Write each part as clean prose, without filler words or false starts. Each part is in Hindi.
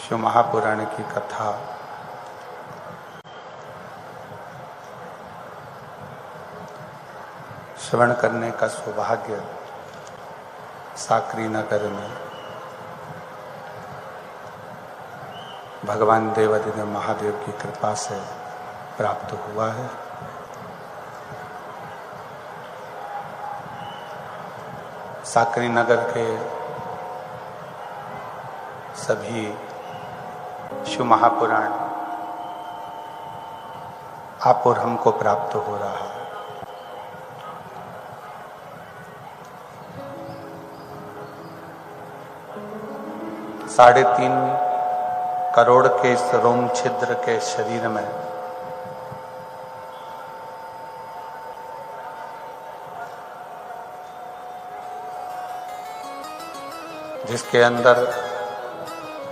शिव महापुराण की कथा श्रवण करने का सौभाग्य साकरी नगर में भगवान देवादिदेव महादेव की कृपा से प्राप्त हुआ है। साकरी नगर के सभी शिव महापुराण आप और हमको प्राप्त हो रहा है। साढ़े 3 करोड़ के इस रोम छिद्र के शरीर में जिसके अंदर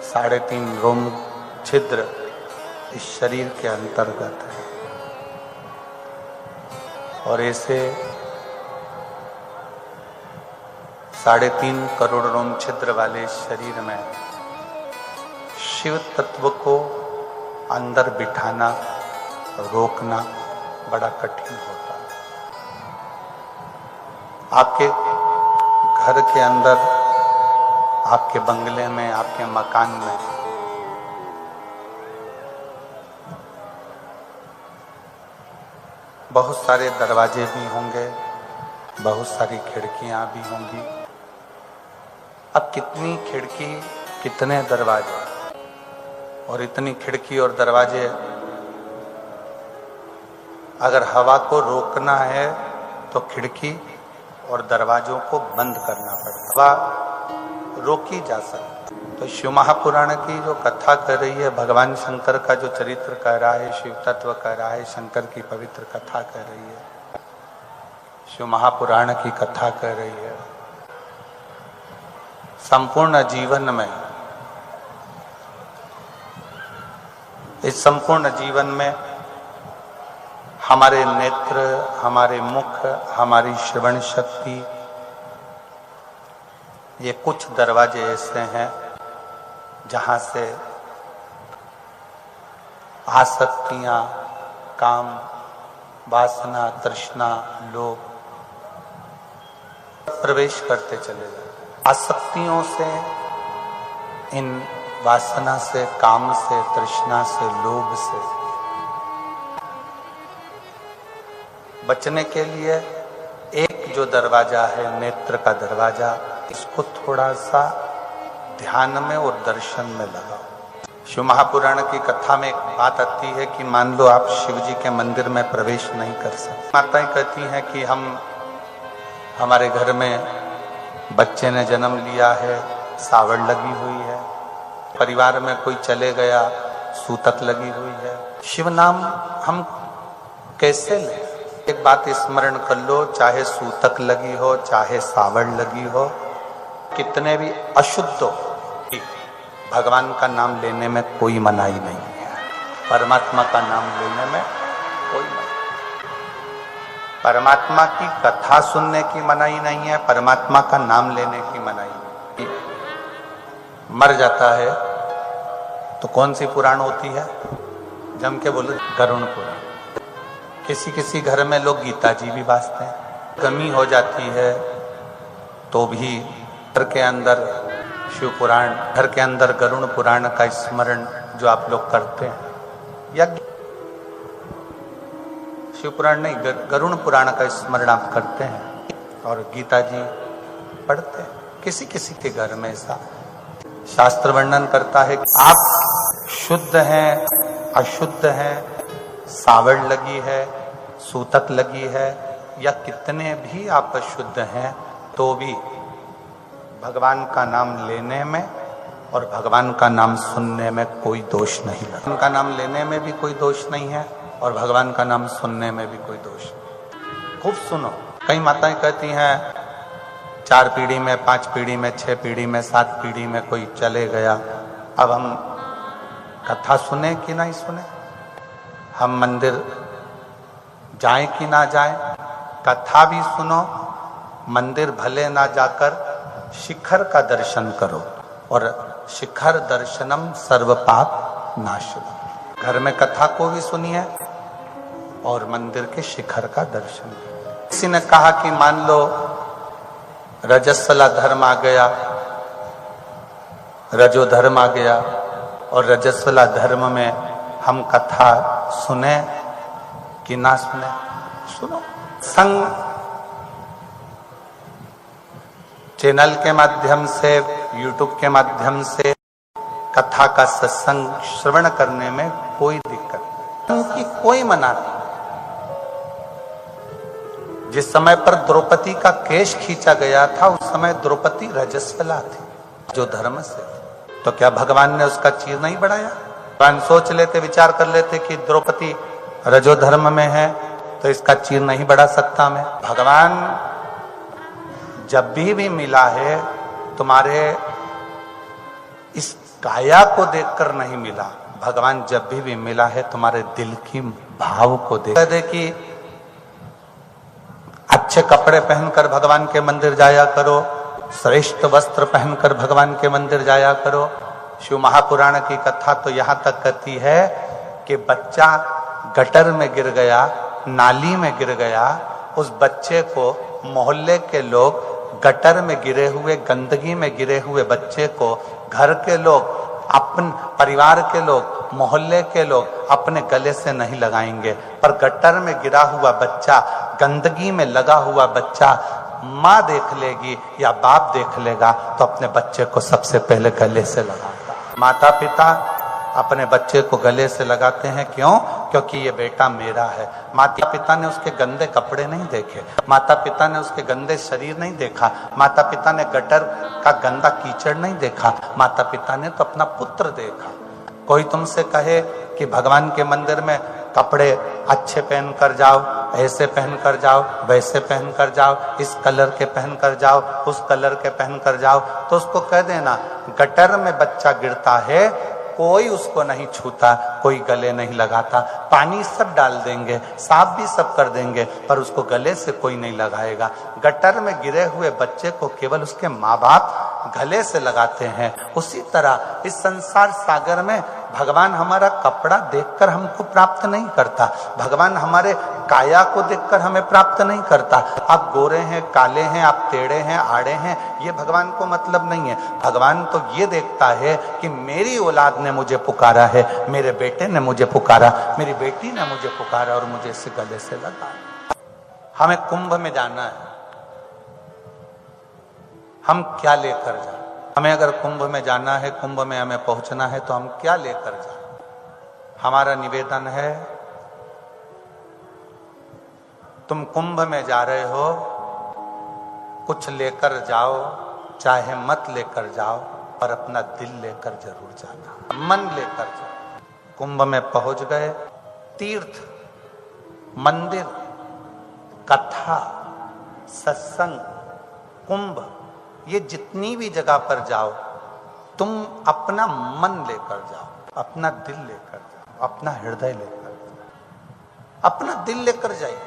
3.5 रोम छिद्र इस शरीर के अंतर्गत है और ऐसे 3.5 करोड़ रोम छिद्र वाले शरीर में शिव तत्व को अंदर बिठाना रोकना बड़ा कठिन होता है। आपके घर के अंदर, आपके बंगले में, आपके मकान में बहुत सारे दरवाजे भी होंगे, बहुत सारी खिड़कियां भी होंगी। अब कितनी खिड़की, कितने दरवाजे, और इतनी खिड़की और दरवाजे अगर हवा को रोकना है तो खिड़की और दरवाजों को बंद करना पड़ता। हवा रोकी जा सकती। तो शिव महापुराण की जो कथा कर रही है, भगवान शंकर का जो चरित्र कह रहा है, शिव तत्व कह रहा है, शंकर की पवित्र कथा कह रही है, शिव महापुराण की कथा कह रही है। संपूर्ण जीवन में, इस संपूर्ण जीवन में हमारे नेत्र, हमारे मुख, हमारी श्रवण शक्ति, ये कुछ दरवाजे ऐसे हैं जहां से आसक्तियां, काम, वासना, तृष्णा, लोभ प्रवेश करते चले जाते। आसक्तियों से, इन वासना से, काम से, तृष्णा से, लोभ से बचने के लिए एक जो दरवाजा है, नेत्र का दरवाजा, इसको थोड़ा सा ध्यान में और दर्शन में लगाओ। शिव महापुराण की कथा में एक बात आती है कि मान लो आप शिव जी के मंदिर में प्रवेश नहीं कर सकते। माताएं कहती हैं कि हमारे घर में बच्चे ने जन्म लिया है, सावड़ लगी हुई है, परिवार में कोई चले गया, सूतक लगी हुई है, शिव नाम हम कैसे लें? एक बात स्मरण कर लो, चाहे सूतक लगी हो, चाहे सावड़ लगी हो, कितने भी अशुद्ध हो, भगवान का नाम लेने में कोई मनाही नहीं है। परमात्मा का नाम लेने में कोई मनाही, परमात्मा की कथा सुनने की मनाही नहीं है, परमात्मा का नाम लेने की मनाही नहीं। मर जाता है तो कौन सी पुराण होती है? जम के बोलो, गरुण पुराण। किसी किसी घर में लोग गीता जी भी वाचते हैं। कमी हो जाती है तो भी घर के अंदर शिव पुराण, घर के अंदर गरुण पुराण का स्मरण जो आप लोग करते हैं, या शिव पुराण नहीं, गरुण पुराण का स्मरण आप करते हैं और गीता जी पढ़ते हैं। किसी किसी के घर में ऐसा शास्त्र वर्णन करता है कि आप शुद्ध हैं, अशुद्ध हैं, सावड़ लगी है, सूतक लगी है, या कितने भी आप अशुद्ध हैं, तो भी भगवान का नाम लेने में और भगवान का नाम सुनने में कोई दोष नहीं लगता। उनका नाम लेने में भी कोई दोष नहीं है और भगवान का नाम सुनने में भी कोई दोष नहीं। खूब सुनो। कई माताएं कहती हैं 4 पीढ़ी में, 5 पीढ़ी में, 6 पीढ़ी में, 7 पीढ़ी में कोई चले गया, अब हम कथा सुने कि नहीं सुने, हम मंदिर जाएं कि ना जाएं, कथा भी सुनो, मंदिर भले ना जाकर शिखर का दर्शन करो और शिखर दर्शनम सर्व पाप नाशनम। घर में कथा को भी सुनिए और मंदिर के शिखर का दर्शन। किसी ने कहा कि मान लो रजस्वला धर्म आ गया, रजो धर्म आ गया, और रजस्वला धर्म में हम कथा सुने कि ना सुने? सुनो। संग चैनल के माध्यम से, यूट्यूब के माध्यम से कथा का सत्संग श्रवण करने में कोई दिक्कत नहीं, उनकी कोई मना नहीं। जिस समय पर द्रौपदी का केश खींचा गया था उस समय द्रौपदी रजस्वला थी, जो धर्म से। तो क्या भगवान ने उसका चीर नहीं बढ़ाया? भगवान सोच लेते, विचार कर लेते कि द्रौपदी रजो धर्म में है तो इसका चीर नहीं बढ़ा सकता मैं। भगवान जब भी मिला है तुम्हारे इस काया को देखकर नहीं मिला, भगवान जब भी मिला है तुम्हारे दिल की भाव को देख कि अच्छे कपड़े पहनकर भगवान के मंदिर जाया करो, श्रेष्ठ वस्त्र पहनकर भगवान के मंदिर जाया करो। शिव महापुराण की कथा तो यहां तक कहती है कि बच्चा गटर में गिर गया, नाली में गिर गया, उस बच्चे को मोहल्ले के लोग, गटर में गिरे हुए, गंदगी में गिरे हुए बच्चे को घर के लोग, अपन परिवार के लोग, मोहल्ले के लोग अपने गले से नहीं लगाएंगे, पर गटर में गिरा हुआ बच्चा, गंदगी में लगा हुआ बच्चा माँ देख लेगी या बाप देख लेगा तो अपने बच्चे को सबसे पहले गले से लगाता। माता पिता अपने बच्चे को गले से लगाते हैं, क्यों? क्योंकि ये बेटा मेरा है। माता पिता ने उसके गंदे कपड़े नहीं देखे, माता पिता ने उसके गंदे शरीर नहीं देखा, माता पिता ने गटर का गंदा कीचड़ नहीं देखा, माता पिता ने तो अपना पुत्र देखा। कोई तुमसे कहे कि भगवान के मंदिर में कपड़े अच्छे पहन कर जाओ, ऐसे पहन कर जाओ, वैसे पहन कर जाओ, इस कलर के पहन कर जाओ, उस कलर के पहन कर जाओ, तो उसको कह देना गटर में बच्चा गिरता है, कोई उसको नहीं छूता, कोई गले नहीं लगाता, पानी सब डाल देंगे, साफ भी सब कर देंगे, पर उसको गले से कोई नहीं लगाएगा। गटर में गिरे हुए बच्चे को केवल उसके माँ बाप गले से लगाते हैं। उसी तरह इस संसार सागर में भगवान हमारा कपड़ा देखकर हमको प्राप्त नहीं करता, भगवान हमारे काया को देखकर हमें प्राप्त नहीं करता। आप गोरे हैं, काले हैं, आप टेढ़े हैं, आड़े हैं, ये भगवान को मतलब नहीं है। भगवान तो ये देखता है कि मेरी औलाद ने मुझे पुकारा है, मेरे बेटे ने मुझे पुकारा, मेरी बेटी ने मुझे पुकारा और मुझे इसे गले से लगा। हमें कुंभ में जाना है, हम क्या लेकर जाए? हमें अगर कुंभ में जाना है, कुंभ में हमें पहुंचना है, तो हम क्या लेकर जाए? हमारा निवेदन है, तुम कुंभ में जा रहे हो, कुछ लेकर जाओ, चाहे मत लेकर जाओ, पर अपना दिल लेकर जरूर जाना, मन लेकर जाओ। कुंभ में पहुंच गए, तीर्थ, मंदिर, कथा, सत्संग, कुंभ, ये जितनी भी जगह पर जाओ, तुम अपना मन लेकर जाओ, अपना दिल लेकर जाओ, अपना हृदय लेकर जाओ, अपना दिल लेकर जाइए।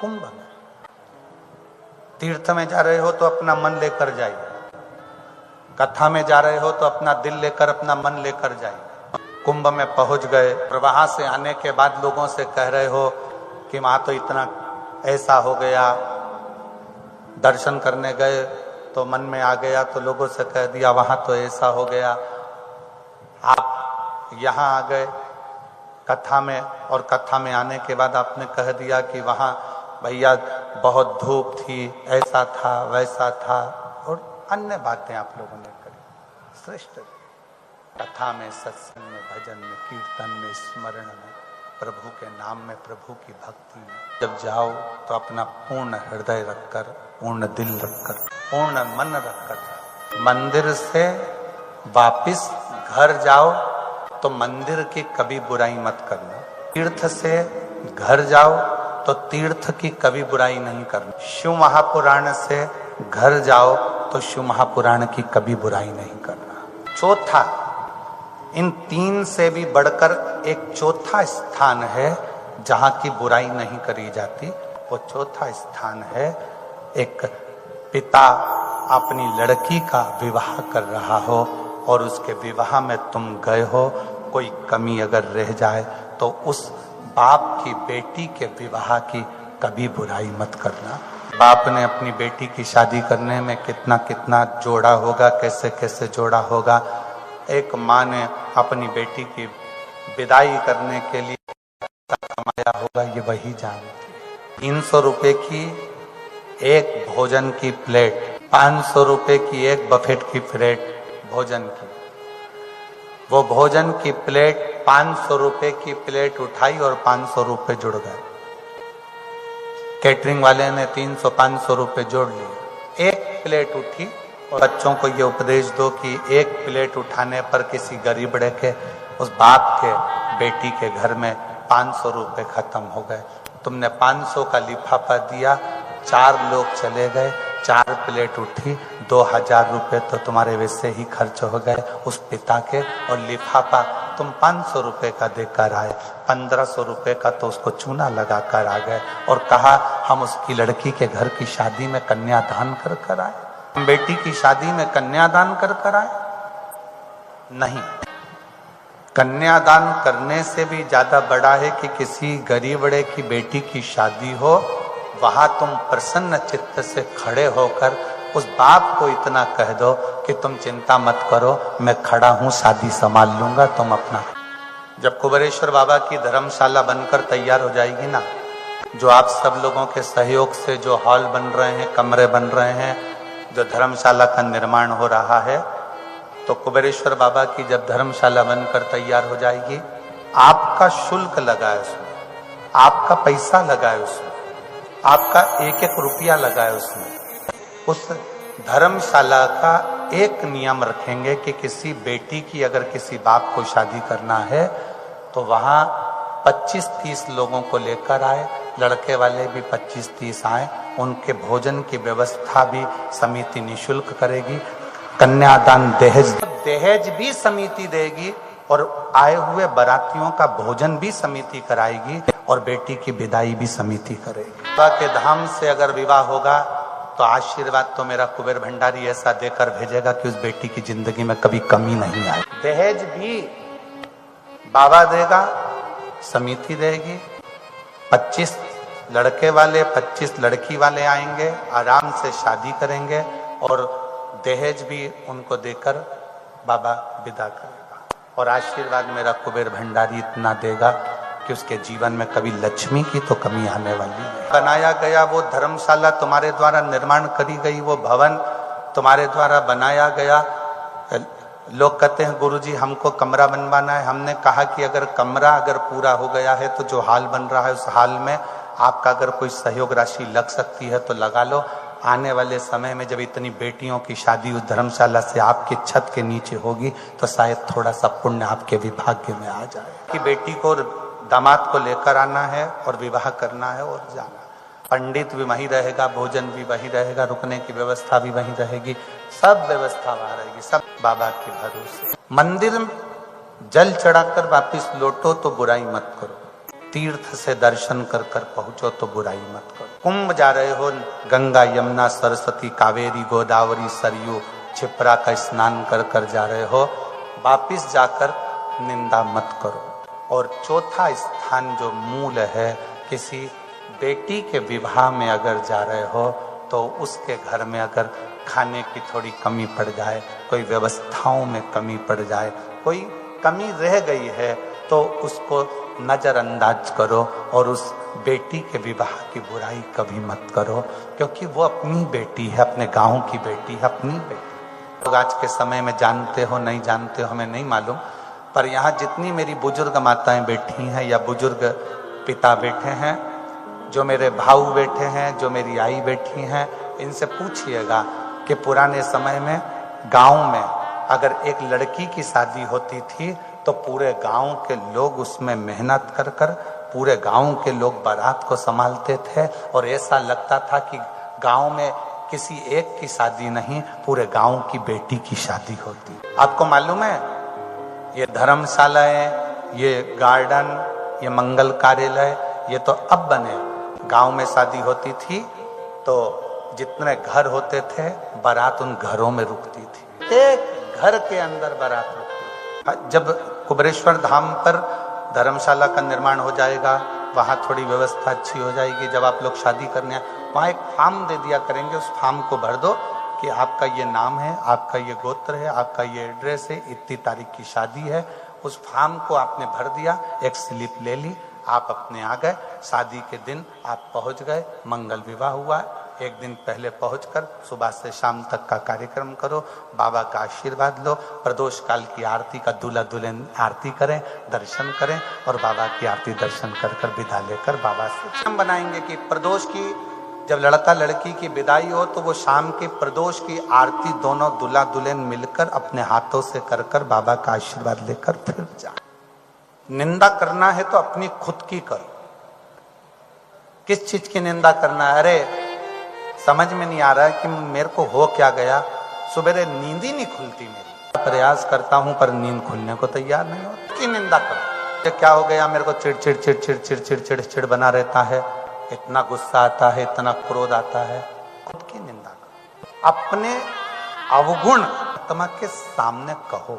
कुंभ में, तीर्थ में जा रहे हो तो अपना मन लेकर जाइए, कथा में जा रहे हो तो अपना दिल लेकर, अपना मन लेकर जाइए। कुंभ में पहुंच गए और वहां से आने के बाद लोगों से कह रहे हो कि वहां तो इतना ऐसा हो गया, दर्शन करने गए तो मन में आ गया तो लोगों से कह दिया वहां तो ऐसा हो गया। आप यहाँ आ गए कथा में, और कथा में आने के बाद आपने कह दिया कि वहां भैया बहुत धूप थी, ऐसा था, वैसा था, और अन्य बातें आप लोगों ने करी। श्रेष्ठ कथा में, सत्संग में, भजन में, कीर्तन में, स्मरण में, प्रभु के नाम में, प्रभु की भक्ति में जब जाओ तो अपना पूर्ण हृदय रखकर, पूर्ण दिल रखकर, पूर्ण मन रखकर। मंदिर से वापिस घर जाओ तो मंदिर की कभी बुराई मत करना, तीर्थ से घर जाओ तो तीर्थ की कभी बुराई नहीं करना, शिव महापुराण से घर जाओ तो शिव महापुराण की कभी बुराई नहीं करना। चौथा, इन तीन से भी बढ़कर एक चौथा स्थान है जहां की बुराई नहीं करी जाती। वो चौथा स्थान है, एक पिता अपनी लड़की का विवाह कर रहा हो और उसके विवाह में तुम गए हो, कोई कमी अगर रह जाए तो उस बाप की बेटी के विवाह की कभी बुराई मत करना। बाप ने अपनी बेटी की शादी करने में कितना कितना जोड़ा होगा, कैसे कैसे जोड़ा होगा। एक माँ ने अपनी बेटी की विदाई करने के लिए कमाया होगा, ये वही जानती। 300 रुपए की एक भोजन की प्लेट, 500 रुपए की एक बफेट की प्लेट भोजन की, वो भोजन की प्लेट 500 रुपए की प्लेट उठाई और 500 रुपए जुड़ गए। कैटरिंग वाले ने 300-500 रुपए जोड़ लिए। एक प्लेट उठी, और बच्चों को ये उपदेश दो कि एक प्लेट उठाने पर किसी गरीबड़े के, उस बाप के बेटी के घर में 500 रुपए खत्म हो गए। तुमने 500 का लिफाफा दिया, 4 लोग चले गए, 4 प्लेट उठी, 2000 रुपए तो तुम्हारे वैसे ही खर्च हो गए उस पिता के, और लिफाफा तुम 500 रुपए का देकर आए, 1500 रुपए का तो उसको चूना लगा कर आ गए और कहा हम उसकी लड़की के घर की शादी में कन्यादान कर कर आए, हम बेटी की शादी में कन्यादान कर कर आए। नहीं, कन्यादान करने से भी ज्यादा बड़ा है कि किसी गरीबड़े की बेटी की शादी हो, वहां तुम प्रसन्न चित्त से खड़े होकर उस बाप को इतना कह दो कि तुम चिंता मत करो, मैं खड़ा हूं, शादी संभाल लूंगा, तुम अपना। जब कुबेरेश्वर बाबा की धर्मशाला बनकर तैयार हो जाएगी ना, जो आप सब लोगों के सहयोग से जो हॉल बन रहे हैं, कमरे बन रहे हैं, जो धर्मशाला का निर्माण हो रहा है, तो कुबेरेश्वर बाबा की जब धर्मशाला बनकर तैयार हो जाएगी, आपका शुल्क लगा है उसमें, आपका पैसा लगा है उसमें, आपका एक एक रुपया लगा है उसमें। उस धर्मशाला का एक नियम रखेंगे कि किसी बेटी की अगर किसी बाप को शादी करना है तो वहां 25-30 लोगों को लेकर आए, लड़के वाले भी 25-30 आए, उनके भोजन की व्यवस्था भी समिति निशुल्क करेगी, कन्यादान दहेज भी समिति देगी, और आए हुए बारातियों का भोजन भी समिति कराएगी, और बेटी की विदाई भी समिति करेगी। बाबा के धाम से अगर विवाह होगा तो आशीर्वाद तो मेरा कुबेर भंडारी ऐसा देकर भेजेगा कि उस बेटी की जिंदगी में कभी कमी नहीं आए। दहेज भी बाबा देगा, समिति देगी, 25 लड़के वाले 25 लड़की वाले आएंगे, आराम से शादी करेंगे, और दहेज भी उनको देकर बाबा विदा करेगा, और आशीर्वाद मेरा कुबेर भंडारी इतना देगा कि उसके जीवन में कभी लक्ष्मी की तो कमी आने वाली नहीं। बनाया गया वो धर्मशाला, तुम्हारे द्वारा निर्माण करी गई वो भवन तुम्हारे द्वारा बनाया गया। लोग कहते हैं गुरुजी हमको कमरा बनवाना है, हमने कहा कि अगर कमरा अगर पूरा हो गया है तो जो हाल बन रहा है उस हाल में आपका अगर कोई सहयोग राशि लग सकती है तो लगा लो। आने वाले समय में जब इतनी बेटियों की शादी उस धर्मशाला से आपके छत के नीचे होगी तो शायद थोड़ा सा पुण्य आपके विभाग्य में आ जाए कि बेटी को दामाद को लेकर आना है और विवाह करना है और जाना। पंडित भी वहीं रहेगा, भोजन भी वहीं रहेगा, रुकने की व्यवस्था भी वहीं रहेगी, सब व्यवस्था वहां रहेगी, सब बाबा के भरोसे। मंदिर में जल चढ़ाकर वापिस लौटो तो बुराई मत करो, तीर्थ से दर्शन कर कर पहुंचो तो बुराई मत करो। कुंभ जा रहे हो, गंगा यमुना सरस्वती कावेरी गोदावरी सरयू छिप्रा का स्नान कर कर जा रहे हो, वापिस जाकर निंदा मत करो। और चौथा स्थान जो मूल है, किसी बेटी के विवाह में अगर जा रहे हो तो उसके घर में अगर खाने की थोड़ी कमी पड़ जाए, कोई व्यवस्थाओं में कमी पड़ जाए, कोई कमी रह गई है तो उसको नजरअंदाज करो और उस बेटी के विवाह की बुराई कभी मत करो, क्योंकि वो अपनी बेटी है, अपने गांव की बेटी है, अपनी बेटी। लोग आज के समय में जानते हो नहीं जानते हो हमें नहीं मालूम, पर यहाँ जितनी मेरी बुजुर्ग माताएं बैठी हैं या बुजुर्ग पिता बैठे हैं, जो मेरे भाऊ बैठे हैं, जो मेरी आई बैठी हैं, इनसे पूछिएगा कि पुराने समय में गांव में अगर एक लड़की की शादी होती थी तो पूरे गांव के लोग उसमें मेहनत कर कर पूरे गांव के लोग बारात को संभालते थे और ऐसा लगता था कि गांव में किसी एक की शादी नहीं, पूरे गांव की बेटी की शादी होती। आपको मालूम है ये धर्मशालाएं, ये गार्डन, ये मंगल कार्यालय, ये तो अब बने। गांव में शादी होती थी तो जितने घर होते थे बारात उन घरों में रुकती थी। एक घर के अंदर बारात रुकती। जब कुबेरेश्वर धाम पर धर्मशाला का निर्माण हो जाएगा, वहां थोड़ी व्यवस्था अच्छी हो जाएगी, जब आप लोग शादी करने वहां एक फॉर्म दे दिया करेंगे, उस फॉर्म को भर दो कि आपका ये नाम है, आपका ये गोत्र है, आपका ये एड्रेस है, इतनी तारीख की शादी है। उस फॉर्म को आपने भर दिया, एक स्लिप ले ली, आप अपने आ गए, शादी के दिन आप पहुंच गए, मंगल विवाह हुआ। एक दिन पहले पहुंचकर सुबह से शाम तक का कार्यक्रम करो, बाबा का आशीर्वाद लो, प्रदोष काल की आरती का दूल्हा दुल्हन आरती करें, दर्शन करें और बाबा की आरती दर्शन कर कर विदा लेकर बाबा से हम बनाएंगे कि प्रदोष की जब लड़का लड़की की विदाई हो तो वो शाम के प्रदोष की आरती दोनों दूल्हा दुल्हन मिलकर अपने हाथों से कर कर बाबा का आशीर्वाद लेकर फिर जाए। निंदा करना है तो अपनी खुद की करो। किस चीज की निंदा करना है? अरे समझ में नहीं आ रहा है कि मेरे को हो क्या गया, सुबह नींद ही नहीं खुलती मेरी, प्रयास करता हूं पर नींद खुलने को तैयार नहीं हो, की निंदा करो। क्या हो गया, मेरे को चिड़चिड़ चिड़चिड़ चिड़चिड़ चिड़चिड़ बना रहता है, इतना गुस्सा आता है, इतना क्रोध आता है, खुद की निंदा करो। अपने अवगुण परमात्मा के सामने कहो,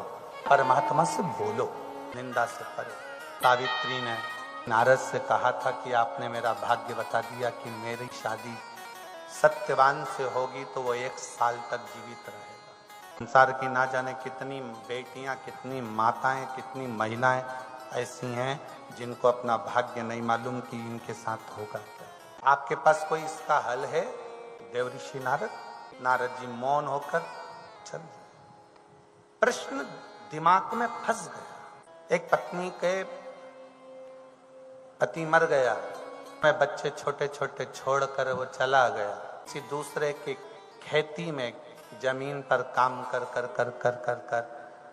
परमात्मा से बोलो, निंदा से परे। सावित्री ने नारद से कहा था कि आपने मेरा भाग्य बता दिया कि मेरी शादी सत्यवान से होगी तो वो 1 साल तक जीवित रहेगा। संसार की ना जाने कितनी बेटियां, कितनी माताएं, कितनी महिलाएं ऐसी हैं जिनको अपना भाग्य नहीं मालूम कि इनके साथ होगा क्या। आपके पास कोई इसका हल है? देवऋषि नारद जी मौन होकर चल गए। प्रश्न दिमाग में फंस गया। एक पत्नी के पति मर गया, मैं बच्चे छोटे छोटे छोड़कर वो चला गया, किसी दूसरे की खेती में जमीन पर काम कर कर कर कर कर कर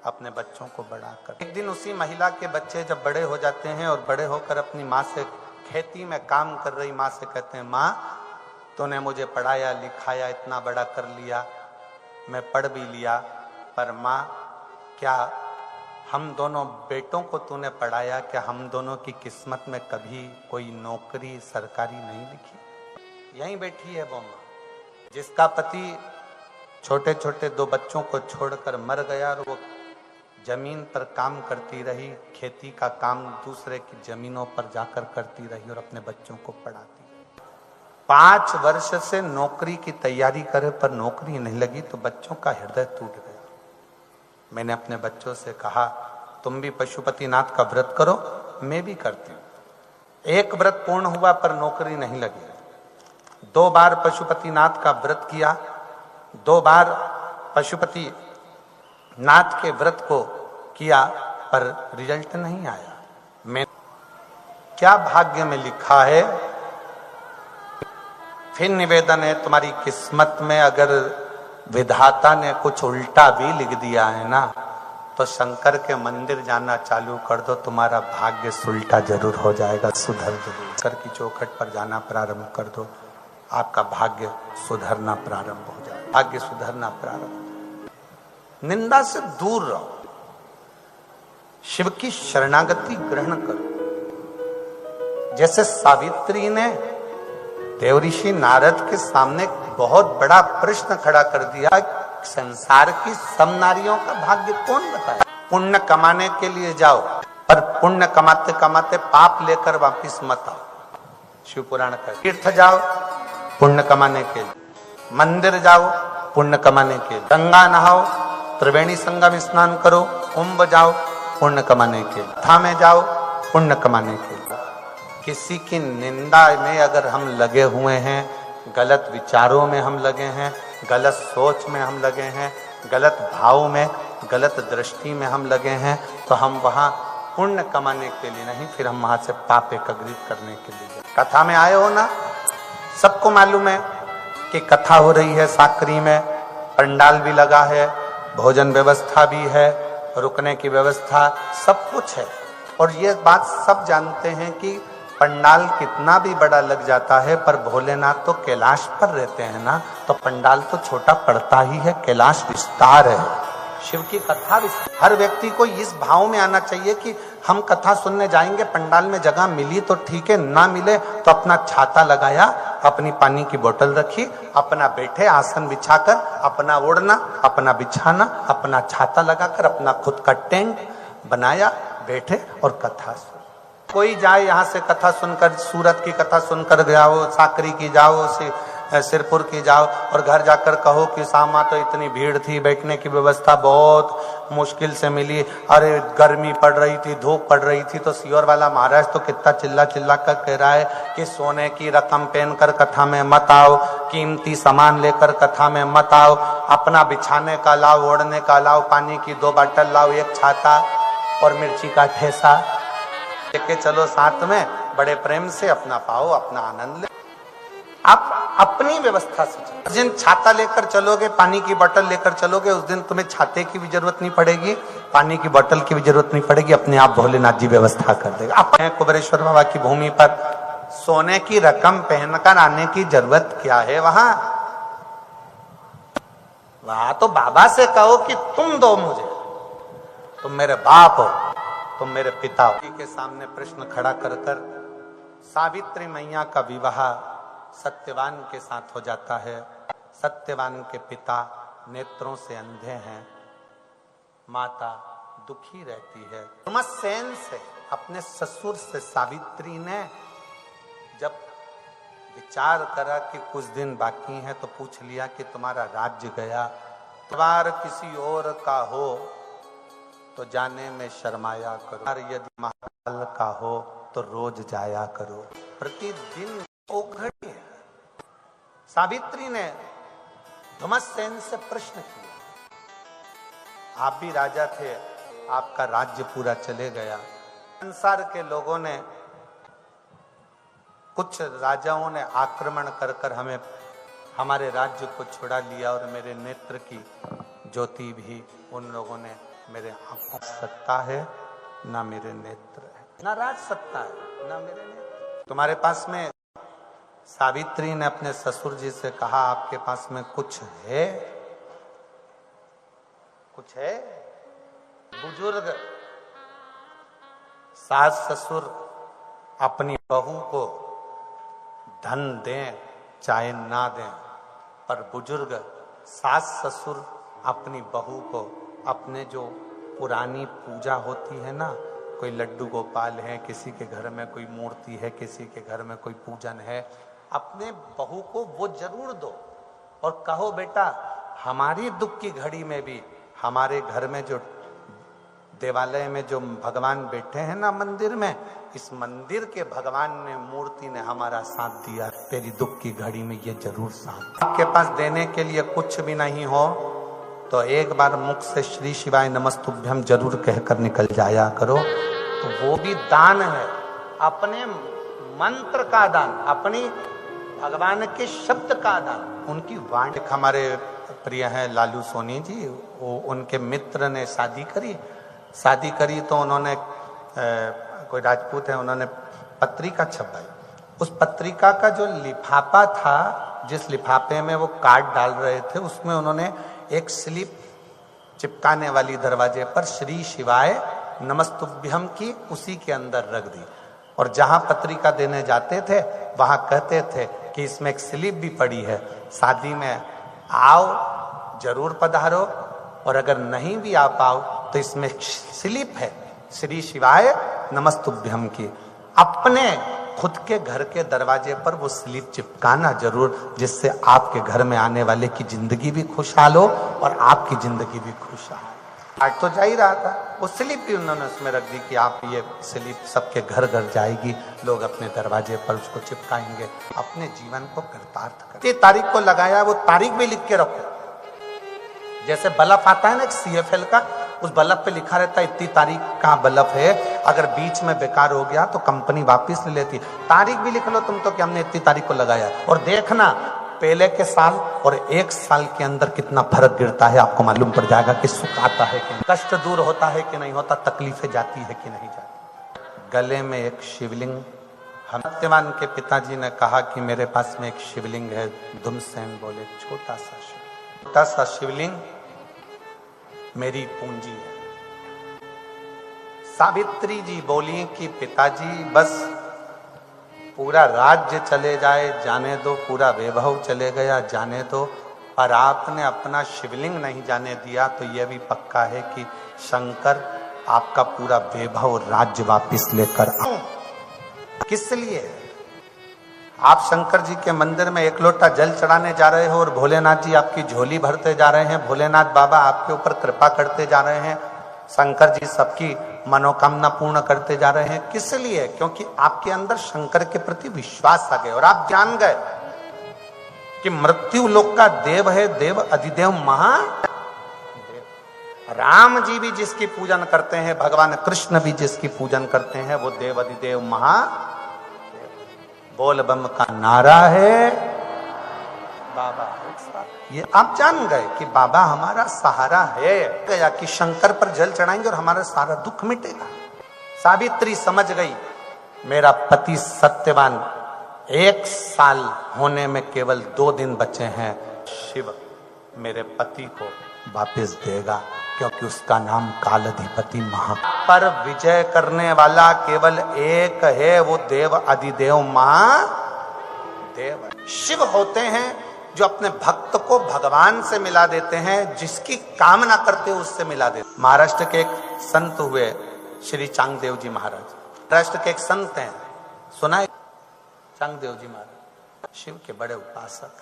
अपने बच्चों को बड़ा कर। एक दिन उसी महिला के बच्चे जब बड़े हो जाते हैं और बड़े होकर अपनी माँ से, खेती में काम कर रही माँ से कहते हैं, माँ तूने मुझे पढ़ाया लिखाया, इतना बड़ा कर लिया, मैं पढ़ भी लिया, पर माँ क्या हम दोनों बेटों को तूने पढ़ाया, क्या हम दोनों की किस्मत में कभी कोई नौकरी सरकारी नहीं लिखी? यहीं बैठी है वो माँ जिसका पति छोटे छोटे 2 बच्चों को छोड़कर मर गया और वो जमीन पर काम करती रही, खेती का काम दूसरे की जमीनों पर जाकर करती रही और अपने बच्चों को पढ़ाती रही। 5 वर्ष से नौकरी की तैयारी करे पर नौकरी नहीं लगी तो बच्चों का हृदय टूट गया। मैंने अपने बच्चों से कहा तुम भी पशुपतिनाथ का व्रत करो, मैं भी करती हूं। 1 व्रत पूर्ण हुआ पर नौकरी नहीं लगी। 2 बार पशुपतिनाथ का व्रत किया, 2 बार पशुपति नाथ के व्रत को किया पर रिजल्ट नहीं आया। मैं क्या भाग्य में लिखा है? फिर निवेदन है, तुम्हारी किस्मत में अगर विधाता ने कुछ उल्टा भी लिख दिया है ना तो शंकर के मंदिर जाना चालू कर दो, तुम्हारा भाग्य सुलटा जरूर हो जाएगा, सुधर जरूर। शंकर की चौखट पर जाना प्रारंभ कर दो, आपका भाग्य सुधरना प्रारंभ हो जाएगा, भाग्य सुधरना प्रारंभ। निंदा से दूर रहो, शिव की शरणागति ग्रहण करो। जैसे सावित्री ने देवऋषि नारद के सामने बहुत बड़ा प्रश्न खड़ा कर दिया, संसार की सब नारियों का भाग्य कौन बताए? पुण्य कमाने के लिए जाओ पर पुण्य कमाते कमाते पाप लेकर वापिस मत आओ। शिव पुराण का तीर्थ जाओ पुण्य कमाने के लिए, मंदिर जाओ पुण्य कमाने के लिए, गंगा नहाओ, त्रिवेणी संगम स्नान करो, कुंभ जाओ पुण्य कमाने के लिए, कथा में जाओ पुण्य कमाने के लिए। किसी की निंदा में अगर हम लगे हुए हैं, गलत विचारों में हम लगे हैं, गलत सोच में हम लगे हैं, गलत भाव में, गलत दृष्टि में हम लगे हैं, तो हम वहां पुण्य कमाने के लिए नहीं, फिर हम वहां से पाप एकत्रित करने के लिए। कथा में आए हो ना, सबको मालूम है कि कथा हो रही है साकरी में, पंडाल भी लगा है, भोजन व्यवस्था भी है, रुकने की व्यवस्था, सब कुछ है। और ये बात सब जानते हैं कि पंडाल कितना भी बड़ा लग जाता है पर भोलेनाथ तो कैलाश पर रहते हैं ना, तो पंडाल तो छोटा पड़ता ही है, कैलाश विस्तार है। शिव की कथा विस्तार। हर व्यक्ति को इस भाव में आना चाहिए कि हम कथा सुनने जाएंगे, पंडाल में जगह मिली तो ठीक है, ना मिले तो अपना छाता लगाया अपनी पानी की बोतल रखी, अपना बैठे आसन बिछाकर, अपना ओढ़ना, अपना बिछाना, अपना छाता लगाकर, अपना खुद का टेंट बनाया, बैठे और कथा सुन। कोई जाए यहाँ से कथा सुनकर, सूरत की कथा सुनकर जाओ, साकरी की जाओ, सिरपुर की जाओ, और घर जाकर कहो कि सामा तो इतनी भीड़ थी, बैठने की व्यवस्था बहुत मुश्किल से मिली, अरे गर्मी पड़ रही थी, धूप पड़ रही थी। तो सीहोर वाला महाराज तो कितना चिल्ला चिल्ला कर कह रहा है कि सोने की रकम पहनकर कथा में मत आओ, कीमती सामान लेकर कथा में मत आओ, अपना बिछाने का लाओ, ओढ़ने का लाओ, पानी की 2 बाटल लाओ, एक छाता और मिर्ची का ठेसा लेके चलो साथ में, बड़े प्रेम से अपना पाओ, अपना आनंद ले। आप अपनी व्यवस्था से चलो। जिस दिन छाता लेकर चलोगे, पानी की बोतल लेकर चलोगे, उस दिन तुम्हें छाते की भी जरूरत नहीं पड़ेगी, पानी की बोतल की भी जरूरत नहीं पड़ेगी, अपने आप भोलेनाथ जी व्यवस्था कर देगा। अपने कुबेरेश्वर बाबा की भूमि पर सोने की रकम पहनकर आने की जरूरत क्या है? वहां तो बाबा से कहो कि तुम दो मुझे, तुम मेरे बाप हो, तुम मेरे पिता हो। के सामने प्रश्न खड़ा कर कर सावित्री मैया का विवाह सत्यवान के साथ हो जाता है। सत्यवान के पिता नेत्रों से अंधे हैं, माता दुखी रहती है। धर्मसेन से, अपने ससुर से सावित्री ने जब विचार करा कि कुछ दिन बाकी है, तो पूछ लिया कि तुम्हारा राज्य गया, द्वार किसी और का हो तो जाने में शर्माया करो, और यदि महाकाल का हो तो रोज जाया करो। प्रतिदिन ओघड़ी है। सावित्री ने धर्मसेन से प्रश्न किया, आप भी राजा थे, आपका राज्य पूरा चले गया, संसार के लोगों ने, कुछ राजाओं ने आक्रमण कर कर हमें, हमारे राज्य को छुड़ा लिया, और मेरे नेत्र की ज्योति भी उन लोगों ने मेरे आंखों सत्ता है, ना मेरे नेत्र है, ना राज सत्ता है, ना मेरे नेत्र। तुम्हारे पास में, सावित्री ने अपने ससुर जी से कहा, आपके पास में कुछ है? कुछ है? बुजुर्ग सास ससुर अपनी बहू को धन दें चाहे ना दें, पर बुजुर्ग सास ससुर अपनी बहू को, अपने जो पुरानी पूजा होती है ना, कोई लड्डू गोपाल है, किसी के घर में कोई मूर्ति है, किसी के घर में कोई पूजन है, अपने बहू को वो जरूर दो, और कहो बेटा हमारी दुख की घड़ी में भी हमारे घर में जो देवालय में जो भगवान बैठे हैं ना मंदिर में, इस मंदिर के भगवान ने, मूर्ति ने हमारा साथ दिया, तेरी दुख की घड़ी में ये जरूर साथ। आपके पास देने के लिए कुछ भी नहीं हो तो एक बार मुख से श्री शिवाय नमस्तुभ्यम जरूर कहकर निकल जाया करो, तो वो भी दान है, अपने मंत्र का दान, अपनी भगवान के शब्द का दान, उनकी वाणी। हमारे प्रिय हैं लालू सोनी जी, वो उनके मित्र ने शादी करी तो उन्होंने कोई राजपूत है, उन्होंने पत्रिका छपाई। उस पत्रिका का जो लिफाफा था, जिस लिफाफे में वो कार्ड डाल रहे थे, उसमें उन्होंने एक स्लिप चिपकाने वाली दरवाजे पर श्री शिवाय नमस्तुभ्यम की उसी के अंदर रख दी, और जहां पत्रिका देने जाते थे वहां कहते थे कि इसमें एक स्लिप भी पड़ी है, शादी में आओ जरूर पधारो, और अगर नहीं भी आ पाओ तो इसमें स्लिप है श्री शिवाय नमस्तुभ्यम की। अपने खुद के घर के दरवाजे पर वो स्लिप चिपकाना जरूर, जिससे आपके घर में आने वाले की जिंदगी भी खुशहाल हो और आपकी जिंदगी भी खुशहाल। आज तो जा ही रहा था, वो स्लिप भी उन्होंने उसमें रख दी कि आप ये स्लिप सबके घर घर जाएगी, लोग अपने दरवाजे पर उसको चिपकाएंगे, अपने जीवन को कृतार्थ करें। ये तारीख को लगाया, वो तारीख भी लिख के रखो। जैसे बल्ब आता है ना CFL का, उस बल्ब पे लिखा रहता है इतनी तारीख का बल्ब है, अगर बीच में बेकार हो गया तो कंपनी वापस ले लेती। तारीख भी लिख लो तुम तो कि हमने इतनी तारीख को लगाया, और देखना पहले के साल और एक साल के अंदर कितना फर्क गिरता है, आपको मालूम पड़ जाएगा कि सुख आता है कि नहीं, कष्ट दूर होता है कि नहीं होता, तकलीफें जाती है कि नहीं जाती। गले में एक शिवलिंग, हम सत्यवान के पिताजी ने कहा कि मेरे पास में एक शिवलिंग है। धर्मसेन बोले छोटा सा शिवलिंग मेरी पूंजी है। सावित्री जी बोली कि पिताजी बस पूरा राज्य चले जाए जाने दो, पूरा वैभव चले गया जाने दो, पर आपने अपना शिवलिंग नहीं जाने दिया तो यह भी पक्का है कि शंकर आपका पूरा वैभव राज्य वापिस लेकर आओ। किस लिए? आप शंकर जी के मंदिर में एक लोटा जल चढ़ाने जा रहे हो और भोलेनाथ जी आपकी झोली भरते जा रहे हैं, भोलेनाथ बाबा आपके ऊपर कृपा करते जा रहे हैं, शंकर जी सबकी मनोकामना पूर्ण करते जा रहे हैं। किस लिए? क्योंकि आपके अंदर शंकर के प्रति विश्वास आ गया और आप जान गए कि मृत्यु लोक का देव है देव अधिदेव महा। राम जी भी जिसकी पूजन करते हैं, भगवान कृष्ण भी जिसकी पूजन करते हैं, वो देव अधिदेव महा। बोल बम का नारा है बाबा। ये आप जान गए कि बाबा हमारा सहारा है, गया कि शंकर पर जल चढ़ाएंगे और हमारा सारा दुख मिटेगा। सावित्री समझ गई मेरा पति सत्यवान, 1 साल होने में केवल 2 दिन बचे हैं, शिव मेरे पति को वापस देगा, क्योंकि उसका नाम कालाधिपति महा। पर विजय करने वाला केवल एक है, वो देव अधिदेव महादेव। शिव होते हैं जो अपने भक्त को भगवान से मिला देते हैं, जिसकी कामना करते उससे मिला देते। महाराष्ट्र के एक संत हुए श्री चांगदेव जी महाराज, महाराष्ट्र के एक संत हैं, सुना है? चांगदेव जी महाराज शिव के बड़े उपासक,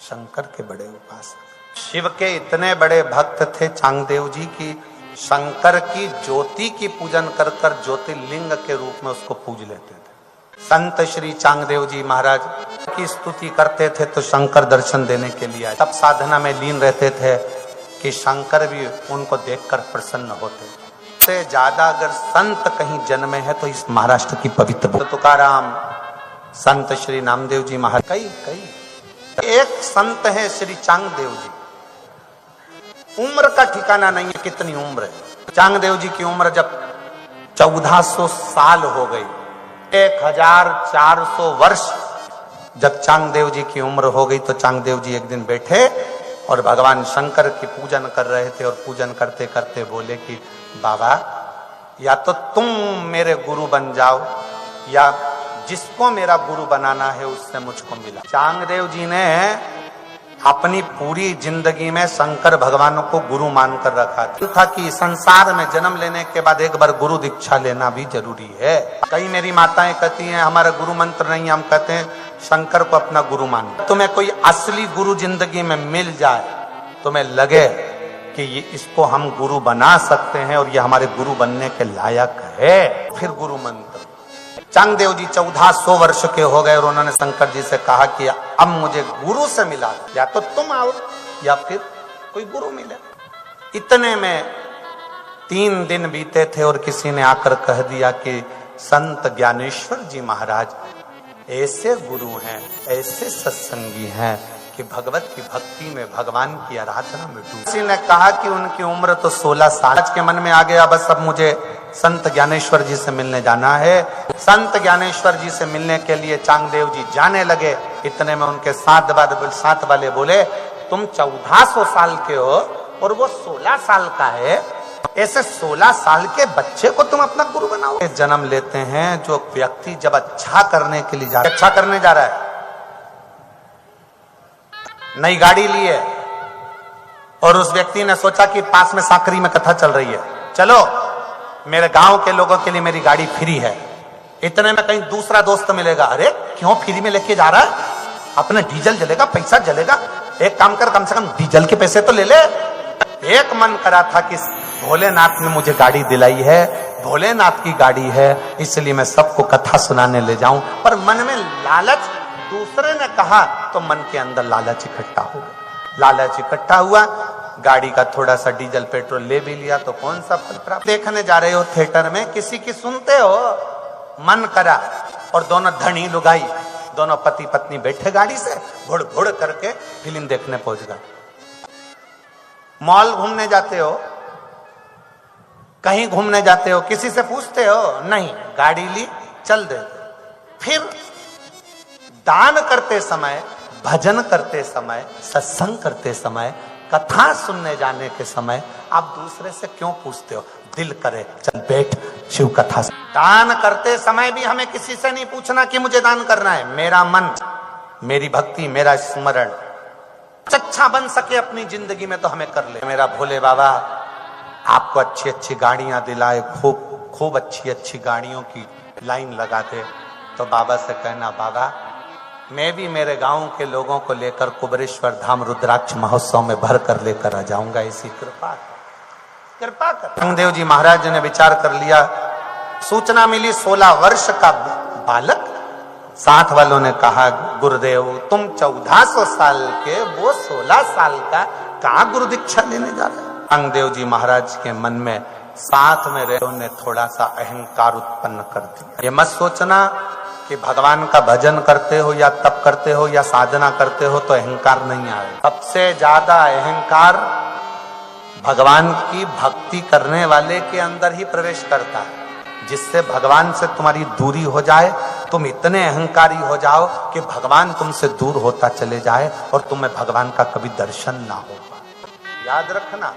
शंकर के बड़े उपासक। शिव के इतने बड़े भक्त थे चांगदेव जी की शंकर की ज्योति की पूजन कर कर ज्योतिर्लिंग के रूप में उसको पूज लेते थे। संत श्री चांगदेव जी महाराज की स्तुति करते थे तो शंकर दर्शन देने के लिए आए। तब साधना में लीन रहते थे कि शंकर भी उनको देखकर प्रसन्न होते। से ज्यादा अगर संत कहीं जन्मे हैं तो इस महाराष्ट्र की पवित्र तुकाराम, संत श्री नामदेव जी महाराज, कई एक संत है श्री चांगदेव जी। उम्र का ठिकाना नहीं है कितनी उम्र है। चांगदेव जी की उम्र जब 1400 साल हो गई, 1400 वर्ष जब चांगदेव जी की उम्र हो गई, तो चांगदेव जी एक दिन बैठे और भगवान शंकर की पूजन कर रहे थे और पूजन करते करते बोले कि बाबा, या तो तुम मेरे गुरु बन जाओ या जिसको मेरा गुरु बनाना है उससे मुझको मिला। चांगदेव जी ने अपनी पूरी जिंदगी में शंकर भगवान को गुरु मानकर रखा था कि संसार में जन्म लेने के बाद एक बार गुरु दीक्षा लेना भी जरूरी है। कई मेरी माताएं कहती हैं हमारा गुरु मंत्र नहीं, हम कहते हैं शंकर को अपना गुरु मान। तुम्हें कोई असली गुरु जिंदगी में मिल जाए, तुम्हें लगे कि ये इसको हम गुरु बना सकते हैं और ये हमारे गुरु बनने के लायक है, फिर गुरु मंत्र। चांगदेव जी 1400 वर्ष के हो गए और उन्होंने शंकर जी से कहा कि अब मुझे गुरु से मिला, या तो तुम आओ या फिर कोई गुरु मिले। इतने में 3 दिन बीते थे और किसी ने आकर कह दिया कि संत ज्ञानेश्वर जी महाराज ऐसे गुरु हैं, ऐसे सत्संगी हैं कि भगवत की भक्ति में, भगवान की आराधना में डूबे। किसी ने कहा कि उनकी उम्र तो 16 साल के मन में आ गया, बस अब मुझे संत ज्ञानेश्वर जी से मिलने जाना है। संत ज्ञानेश्वर जी से मिलने के लिए चांगदेव जी जाने लगे। इतने में उनके साथ वाले बोले, तुम 1400 साल के हो और वो 16 साल का है, ऐसे 16 साल के बच्चे को तुम अपना गुरु बनाओ? जन्म लेते हैं जो व्यक्ति जब अच्छा करने के लिए अच्छा करने जा रहा है, नई गाड़ी ली है और उस व्यक्ति ने सोचा कि पास में साकरी में कथा चल रही है, चलो मेरे गांव के लोगों के लिए मेरी गाड़ी फ्री है। इतने में कहीं दूसरा दोस्त मिलेगा, अरे क्यों फ्री में लेके जा रहा है, अपना डीजल जलेगा, पैसा जलेगा, एक काम कर, कम से कम डीजल के पैसे तो ले ले। एक मन करा था कि भोलेनाथ ने मुझे गाड़ी दिलाई है, भोलेनाथ की गाड़ी है, इसलिए मैं सबको कथा सुनाने ले जाऊं, पर मन में लालच, दूसरे ने कहा तो मन के अंदर लालच इकट्ठा हो गया। लालच इकट्ठा हुआ, गाड़ी का थोड़ा सा डीजल पेट्रोल ले भी लिया, तो कौन सा फल प्राप्त। देखने जा रहे हो थिएटर में, किसी की सुनते हो, मन करा और दोनों धनी लुगाई, दोनों पति पत्नी बैठे गाड़ी से, घुड़ घुड़ करके फिल्म देखने पहुंच गए। मॉल घूमने जाते हो, कहीं घूमने जाते हो, किसी से पूछते हो? नहीं, गाड़ी ली, चल देते। फिर दान करते समय, भजन करते समय, सत्संग करते समय, कथा सुनने जाने के समय आप दूसरे से क्यों पूछते हो? दिल करे चल बैठ, शिव कथा। दान करते समय भी हमें किसी से नहीं पूछना कि मुझे दान करना है। मेरा मन, मेरी भक्ति, मेरा स्मरण अच्छा बन सके अपनी जिंदगी में तो हमें कर ले। मेरा भोले बाबा आपको अच्छी अच्छी गाड़ियां दिलाए, खूब खूब अच्छी अच्छी गाड़ियों की लाइन लगा दे, तो बाबा से कहना, बाबा मैं भी मेरे गांव के लोगों को लेकर कुबेरेश्वर धाम रुद्राक्ष महोत्सव में भर कर लेकर आ जाऊंगा, ऐसी कृपा कृपा कर। गंगदेव जी महाराज ने विचार कर लिया। सूचना मिली 16 वर्ष का बालक। साथ वालों ने कहा, गुरुदेव तुम 1400 साल के, वो 16 साल का, कहाँ गुरु दीक्षा लेने जा रहे हैं? गंगदेव जी महाराज के मन में साथ में रहे ने थोड़ा सा अहंकार उत्पन्न कर दिया। ये मत सोचना कि भगवान का भजन करते हो या तप करते हो या साधना करते हो तो अहंकार नहीं आए। सबसे ज्यादा अहंकार भगवान की भक्ति करने वाले के अंदर ही प्रवेश करता है, जिससे भगवान से तुम्हारी दूरी हो जाए, तुम इतने अहंकारी हो जाओ कि भगवान तुमसे दूर होता चले जाए और तुम्हें भगवान का कभी दर्शन ना हो पाए। याद रखना,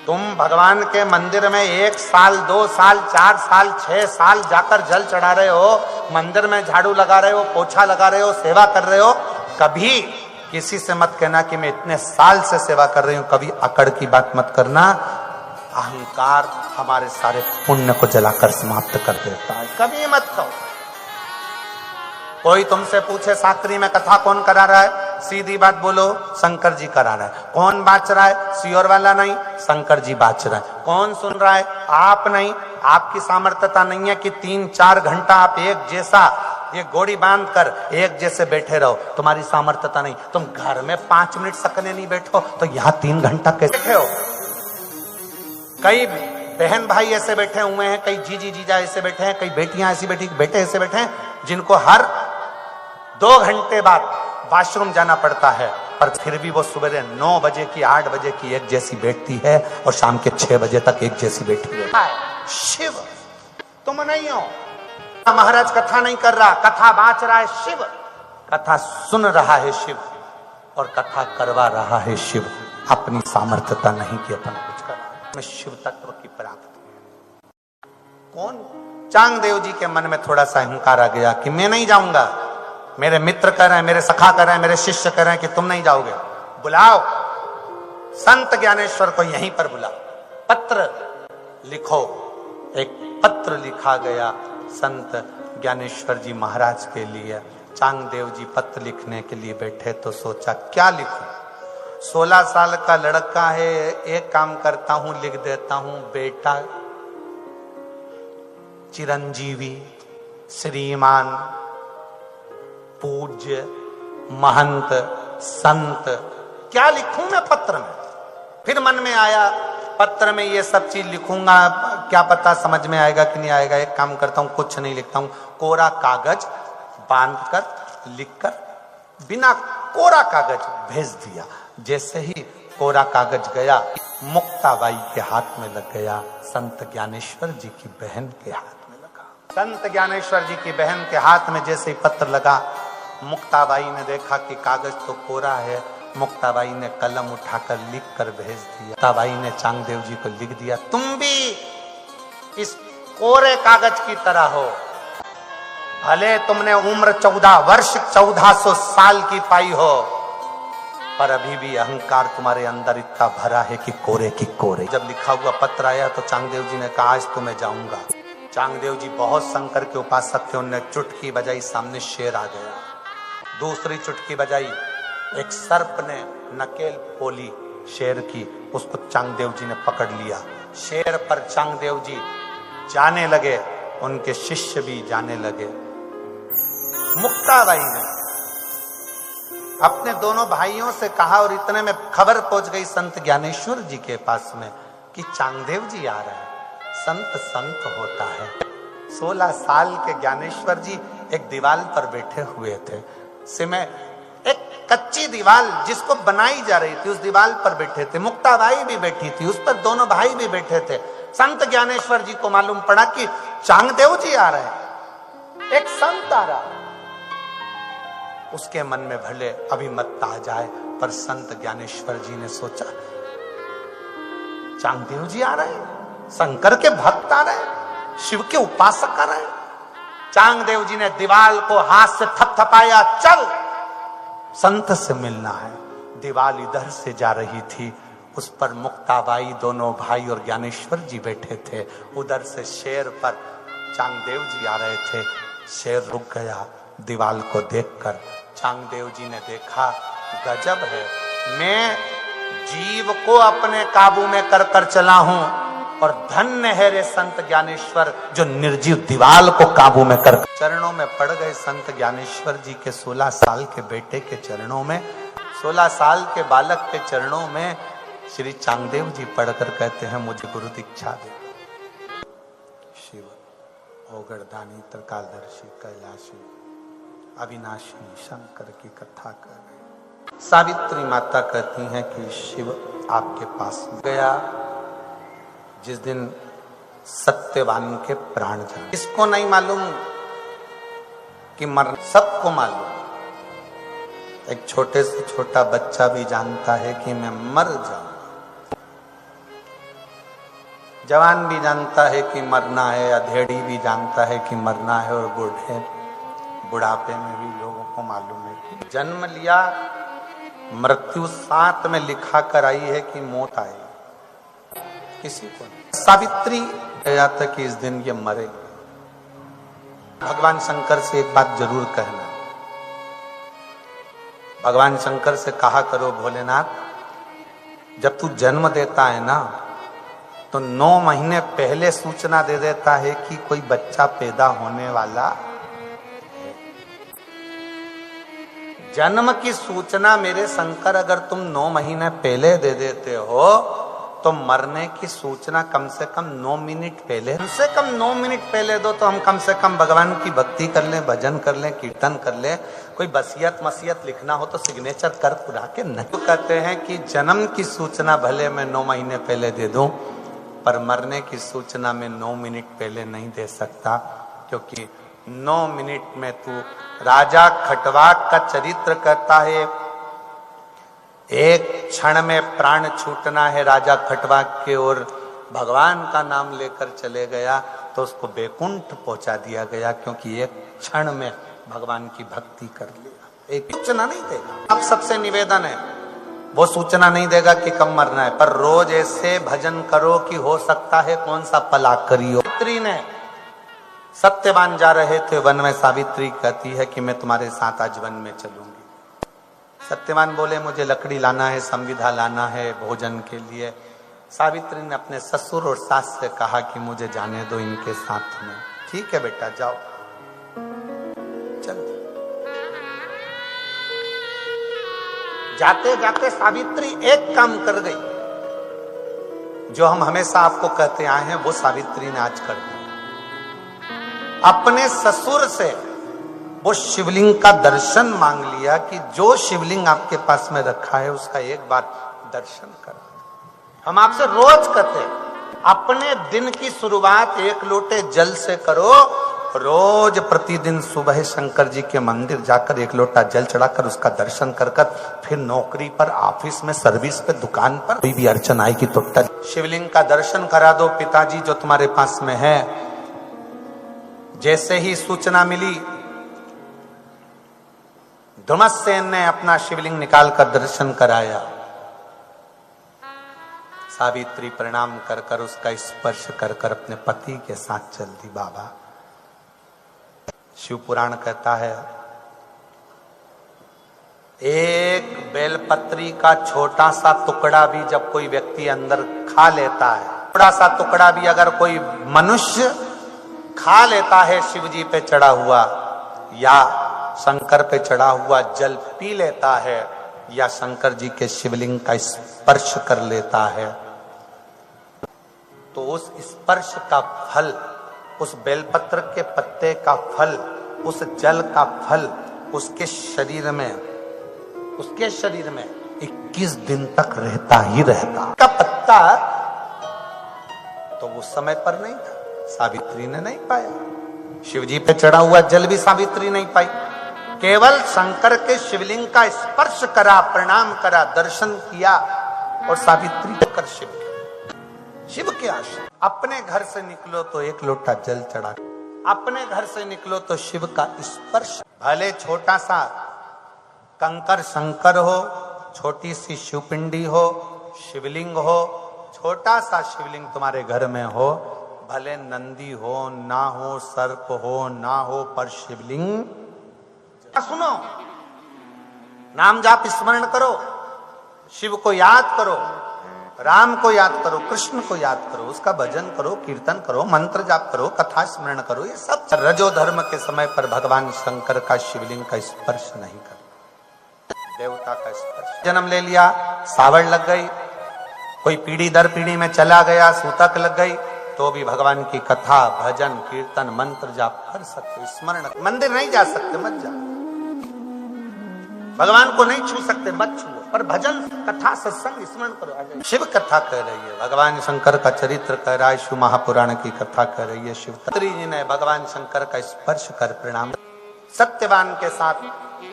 तुम भगवान के मंदिर में 1 साल, 2 साल, 4 साल, 6 साल जाकर जल चढ़ा रहे हो, मंदिर में झाड़ू लगा रहे हो, पोछा लगा रहे हो, सेवा कर रहे हो, कभी किसी से मत कहना कि मैं इतने साल से सेवा कर रही हूं। कभी अकड़ की बात मत करना। अहंकार हमारे सारे पुण्य को जलाकर समाप्त कर देता है। कभी मत कहो। कोई तुमसे पूछे साकरी में कथा कौन करा रहा है, सीधी बात बोलो, शंकर जी करा रहा है। कौन बाच रहा है, सियोर वाला नहीं, शंकर जी बाच रहा है। कौन सुन रहा है, आप नहीं। आपकी सामर्थ्यता नहीं है कि 3-4 घंटा आप एक जैसा ये गोड़ी बांध कर एक जैसे बैठे रहो, तुम्हारी सामर्थ्यता नहीं। तुम घर में 5 मिनट सकने नहीं बैठो तो यहाँ 3 घंटा कैसे बैठे हो? कई बहन भाई ऐसे बैठे हुए हैं, कई जीजी जीजा ऐसे बैठे हैं, कई बेटियां ऐसी बैठी, बेटे ऐसे बैठे हैं जिनको हर 2 घंटे बाद वॉशरूम जाना पड़ता है, पर फिर भी वो सुबह 9 बजे की, 8 बजे की एक जैसी बैठती है और शाम के 6 बजे तक एक जैसी बैठी है। शिव तुम नहीं हो। महाराज कथा नहीं कर रहा, कथा बाँच रहा है शिव, कथा सुन रहा है शिव और कथा करवा रहा है शिव। अपनी सामर्थ्यता नहीं कि अपन कुछ कर रहा है। शिव तत्व की प्राप्ति कौन? चांगदेव जी के मन में थोड़ा सा अहंकार आ गया कि मैं नहीं जाऊंगा। मेरे मित्र कह रहे हैं, मेरे सखा कह रहे हैं, मेरे शिष्य कह रहे हैं कि तुम नहीं जाओगे। बुलाओ संत ज्ञानेश्वर को, यहीं पर बुलाओ, पत्र लिखो। एक पत्र लिखा गया संत ज्ञानेश्वर जी महाराज के लिए। चांगदेव जी पत्र लिखने के लिए बैठे तो सोचा क्या लिखूं। 16 साल का लड़का है, एक काम करता हूं, लिख देता हूं, बेटा चिरंजीवी, श्रीमान, पूज्य, महंत, संत, क्या लिखूं मैं पत्र में? फिर मन में आया पत्र में ये सब चीज लिखूंगा, क्या पता समझ में आएगा कि नहीं आएगा। एक काम करता हूं, कुछ नहीं लिखता हूं, कोरा कागज बांधकर लिखकर बिना कोरा कागज भेज दिया। जैसे ही कोरा कागज गया, मुक्ताबाई के हाथ में लग गया, संत ज्ञानेश्वर जी की बहन के हाथ में लगा। संत ज्ञानेश्वर जी की बहन के हाथ में जैसे ही पत्र लगा, मुक्ताबाई ने देखा कि कागज तो कोरा है। मुक्ताबाई ने कलम उठाकर लिख कर भेज दिया। मुक्ताबाई ने चांगदेव जी को लिख दिया, तुम भी इस कोरे कागज की तरह हो। भले तुमने उम्र 14 वर्ष 1400 साल की पाई हो, पर अभी भी अहंकार तुम्हारे अंदर इतना भरा है कि कोरे की कोरे। जब लिखा हुआ पत्र आया तो चांगदेव जी ने कहा, आज तो मैं जाऊंगा। चांगदेव जी बहुत शंकर के उपासक थे, उन्होंने चुटकी बजाई, सामने शेर आ गया। दूसरी चुटकी बजाई, एक सर्प ने नकेल खोली शेर की, उसको चांगदेव जी ने पकड़ लिया। शेर पर चांगदेव जी जाने लगे, उनके शिष्य भी जाने लगे। मुक्ताबाई ने अपने दोनों भाइयों से कहा और इतने में खबर पहुंच गई संत ज्ञानेश्वर जी के पास में कि चांगदेव जी आ रहा है। संत संत होता है। 16 साल के ज्ञानेश्वर जी एक दीवार पर बैठे हुए थे। सिमे एक कच्ची दीवार जिसको बनाई जा रही थी, उस दीवार पर बैठे थे। मुक्ताबाई भी बैठी थी, उस पर दोनों भाई भी बैठे थे। संत ज्ञानेश्वर जी को मालूम पड़ा कि चांगदेव जी आ रहे हैं, एक संत आ रहा। उसके मन में भले अभिमत आ जाए, पर संत ज्ञानेश्वर जी ने सोचा, चांगदेव जी आ रहे हैं, शंकर के भक्त आ रहे हैं, शिव के उपासक कर रहे। चांगदेव जी ने दीवाल को हाथ से थपथपाया, चल संत से मिलना है। दीवाल इधर से जा रही थी, उस पर मुक्ताबाई दोनों भाई और ज्ञानेश्वर जी बैठे थे। उधर से शेर पर चांगदेव जी आ रहे थे। शेर रुक गया दीवाल को देखकर। चांगदेव जी ने देखा, गजब है, मैं जीव को अपने काबू में कर कर चला हूं और धन्य है रे संत ज्ञानेश्वर जो निर्जीव दीवाल को काबू में कर। चरणों में पड़ गए संत ज्ञानेश्वर जी के 16 साल के बेटे के चरणों में, 16 साल के बालक के चरणों में श्री चांगदेव जी पढ़कर कहते हैं, मुझे गुरु दीक्षा दे। शिव ओगरदानी त्रिकालदर्शी कैलाशी अविनाशी शंकर की कथा कर रहे। सावित्री माता कहती हैं कि शिव आपके पास गया जिस दिन सत्यवान के प्राण जाए। इसको नहीं मालूम कि मर, सबको मालूम। एक छोटे से छोटा बच्चा भी जानता है कि मैं मर जाऊं, जवान भी जानता है कि मरना है, अधेड़ी भी जानता है कि मरना है, और बुढ़ापे में भी लोगों को मालूम है कि जन्म लिया, मृत्यु साथ में लिखा कर आई है कि मौत आई, किसी को नहीं। सावित्री जाता कि इस दिन ये मरे। भगवान शंकर से एक बात जरूर कहना, भगवान शंकर से कहा करो, भोलेनाथ जब तू जन्म देता है ना तो 9 महीने पहले सूचना दे देता है कि कोई बच्चा पैदा होने वाला है। जन्म की सूचना मेरे शंकर अगर तुम 9 महीने पहले दे देते हो तो मरने की सूचना कम से कम 9 मिनट पहले, कम से कम 9 मिनट पहले दो तो हम कम से कम भगवान की भक्ति कर लें, भजन कर लें, कीर्तन कर लें। कोई बसियत मसीयत लिखना हो तो सिग्नेचर कर पुरा के नहीं। कहते हैं कि जन्म की सूचना भले मैं 9 महीने पहले दे दूं, पर मरने की सूचना में 9 मिनट पहले नहीं दे सकता, क्योंकि 9 मिनट में तू राजा खटवाक का चरित्र कहता है। एक क्षण में प्राण छूटना है राजा खटवाक के, और भगवान का नाम लेकर चले गया तो उसको बैकुंठ पहुंचा दिया गया, क्योंकि एक क्षण में भगवान की भक्ति कर लिया। एक सूचना नहीं देगा। आप सबसे निवेदन है, वो सूचना नहीं देगा कि कब मरना है, पर रोज ऐसे भजन करो कि हो सकता है कौन सा पला करियो। सावित्री ने, सत्यवान जा रहे थे वन में, सावित्री कहती है कि मैं तुम्हारे साथ आज वन में चलूंगी। सत्यवान बोले मुझे लकड़ी लाना है, संविधा लाना है भोजन के लिए। सावित्री ने अपने ससुर और सास से कहा कि मुझे जाने दो इनके साथ में। ठीक है बेटा जाओ। चल जाते जाते सावित्री एक काम कर गई जो हम हमेशा आपको कहते आए हैं, वो सावित्री ने आज कर दिया। अपने ससुर से वो शिवलिंग का दर्शन मांग लिया कि जो शिवलिंग आपके पास में रखा है उसका एक बार दर्शन करा। हम आपसे रोज कहते हैं, अपने दिन की शुरुआत एक लोटे जल से करो। रोज प्रतिदिन सुबह शंकर जी के मंदिर जाकर एक लोटा जल चढ़ाकर उसका दर्शन कर कर फिर नौकरी पर, ऑफिस में, सर्विस पे, दुकान पर कोई भी अड़चन आएगी तो शिवलिंग का दर्शन करा दो। पिताजी जो तुम्हारे पास में है, जैसे ही सूचना मिली धुमसेन ने अपना शिवलिंग निकालकर दर्शन कराया। सावित्री प्रणाम कर कर उसका स्पर्श कर कर अपने पति के साथ चल दी। बाबा शिव पुराण कहता है, एक बेलपत्री का छोटा सा टुकड़ा भी जब कोई व्यक्ति अंदर खा लेता है, थोड़ा सा टुकड़ा भी अगर कोई मनुष्य खा लेता है, शिव जी पे चढ़ा हुआ या शंकर पे चढ़ा हुआ जल पी लेता है या शंकर जी के शिवलिंग का स्पर्श कर लेता है, तो उस स्पर्श का फल, उस बेलपत्र के पत्ते का फल, उस जल का फल उसके शरीर में 21 दिन तक रहता ही रहता। का पत्ता तो उस समय पर नहीं था, सावित्री ने नहीं पाया। शिवजी पे चढ़ा हुआ जल भी सावित्री नहीं पाई। केवल शंकर के शिवलिंग का स्पर्श करा, प्रणाम करा, दर्शन किया और सावित्री कर शिव के आश्रय। अपने घर से निकलो तो एक लोटा जल चढ़ा, अपने घर से निकलो तो शिव का स्पर्श, भले छोटा सा कंकर शंकर हो, छोटी सी शिवपिंडी हो, शिवलिंग हो, छोटा सा शिवलिंग तुम्हारे घर में हो, भले नंदी हो ना हो, सर्प हो ना हो, पर शिवलिंग सुनो, नाम जाप स्मरण करो, शिव को याद करो, राम को याद करो, कृष्ण को याद करो, उसका भजन करो, कीर्तन करो, मंत्र जाप करो, कथा स्मरण करो। ये सब रजो धर्म के समय पर भगवान शंकर का शिवलिंग का स्पर्श नहीं कर, देवता का स्पर्श। जन्म ले लिया, सावड़ लग गई, कोई पीढ़ी दर पीढ़ी में चला गया, सूतक लग गई, तो भी भगवान की कथा भजन कीर्तन मंत्र जाप कर सकते, स्मरण। मंदिर नहीं जा सकते, मत जाओ, भगवान को नहीं छू सकते, मत छुओ, पर भजन कथा सत्संग स्मरण करो। शिव कथा कह रही है, भगवान शंकर का चरित्र कह रहा है, शिव महापुराण की कथा कह रही है। शिवरात्रि जी ने भगवान शंकर का स्पर्श कर प्रणाम। सत्यवान के साथ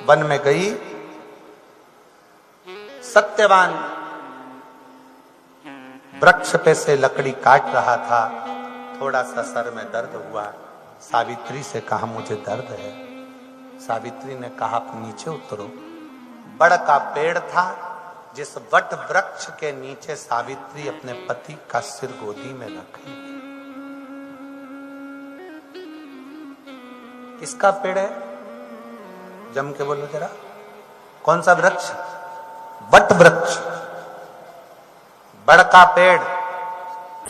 वन में गई, सत्यवान वृक्ष पे से लकड़ी काट रहा था, थोड़ा सा सर में दर्द हुआ, सावित्री से कहा मुझे दर्द है। सावित्री ने कहा आप नीचे उतरो। बड़ का पेड़ था, जिस वट वृक्ष के नीचे सावित्री अपने पति का सिर गोदी में रखी। किसका पेड़ है? जम के बोलो जरा, कौन सा वृक्ष? वट वृक्ष, बड़ का पेड़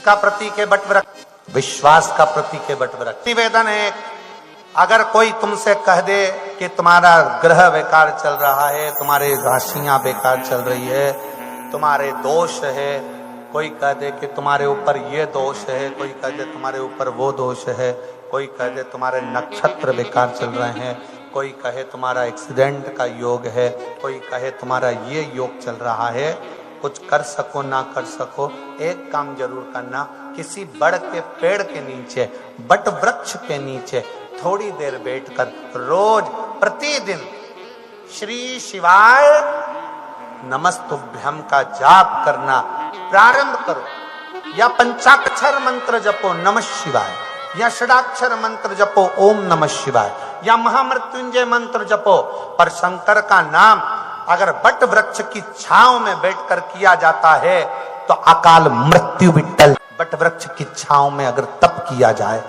का प्रतीक है वट वृक्ष, विश्वास का प्रतीक है वट वृक्ष। निवेदन है, अगर कोई तुमसे कह दे कि तुम्हारा ग्रह बेकार चल रहा है, तुम्हारे राशियां बेकार चल रही है, तुम्हारे दोष है, कोई कह दे कि तुम्हारे ऊपर ये दोष है, कोई कह दे तुम्हारे ऊपर वो दोष है, कोई कह दे तुम्हारे नक्षत्र बेकार चल रहे हैं, कोई कहे तुम्हारा एक्सीडेंट का योग है, कोई कहे तुम्हारा ये योग चल रहा है, कुछ कर सको ना कर सको, एक काम जरूर करना, किसी बड़ के पेड़ के नीचे, बट वृक्ष के नीचे थोड़ी देर बैठकर रोज प्रतिदिन श्री शिवाय नमस्तुभ्यम का जाप करना प्रारंभ करो, या पंचाक्षर मंत्र जपो नमः शिवाय, या षडाक्षर मंत्र जपो ओम नमः शिवाय, या महामृत्युंजय मंत्र जपो। पर शंकर का नाम अगर बट वृक्ष की छांव में बैठकर किया जाता है तो अकाल मृत्यु भी टल। बट वृक्ष की छांव में अगर तप किया जाए,